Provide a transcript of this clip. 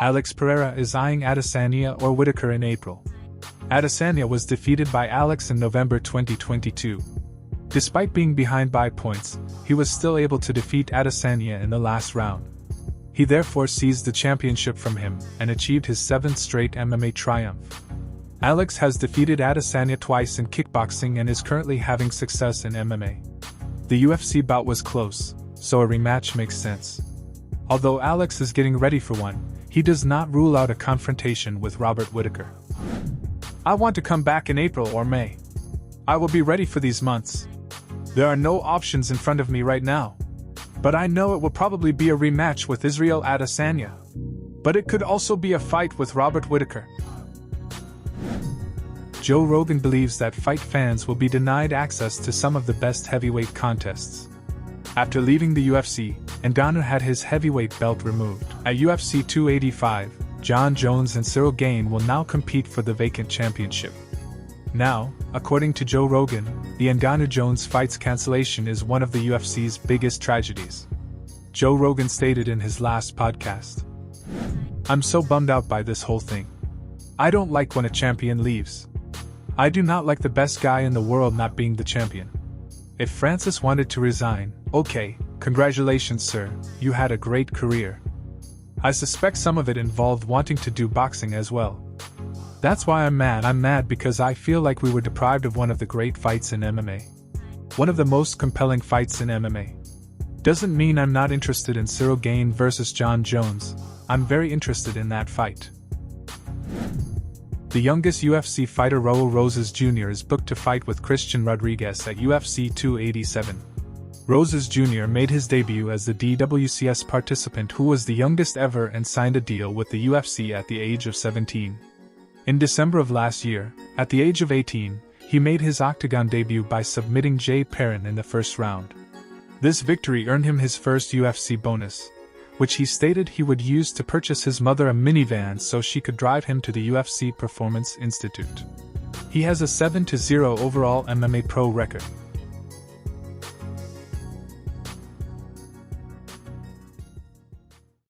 Alex Pereira is eyeing Adesanya or Whittaker in April. Adesanya was defeated by Alex in November 2022. Despite being behind by points, he was still able to defeat Adesanya in the last round. He therefore seized the championship from him and achieved his 7th straight MMA triumph. Alex has defeated Adesanya twice in kickboxing and is currently having success in MMA. The UFC bout was close, so a rematch makes sense. Although Alex is getting ready for one, he does not rule out a confrontation with Robert Whittaker. I want to come back in April or May. I will be ready for these months. There are no options in front of me right now. But I know it will probably be a rematch with Israel Adesanya. But it could also be a fight with Robert Whittaker. Joe Rogan believes that fight fans will be denied access to some of the best heavyweight contests. After leaving the UFC, Ngannou had his heavyweight belt removed. At UFC 285, Jon Jones and Ciryl Gane will now compete for the vacant championship. Now, according to Joe Rogan, the Ngannou-Jones fight's cancellation is one of the UFC's biggest tragedies. Joe Rogan stated in his last podcast, "I'm so bummed out by this whole thing. I don't like when a champion leaves. I do not like the best guy in the world not being the champion. If Francis wanted to resign, okay, congratulations sir, you had a great career. I suspect some of it involved wanting to do boxing as well. That's why I'm mad. I'm mad because I feel like we were deprived of one of the great fights in MMA. One of the most compelling fights in MMA. Doesn't mean I'm not interested in Ciryl Gane versus Jon Jones. I'm very interested in that fight." The youngest UFC fighter Raul Rosas Jr. is booked to fight with Christian Rodriguez at UFC 287. Rosas Jr. made his debut as the DWCS participant who was the youngest ever and signed a deal with the UFC at the age of 17. In December of last year, at the age of 18, he made his octagon debut by submitting Jay Perrin in the first round. This victory earned him his first UFC bonus, which he stated he would use to purchase his mother a minivan so she could drive him to the UFC Performance Institute. He has a 7-0 overall MMA pro record.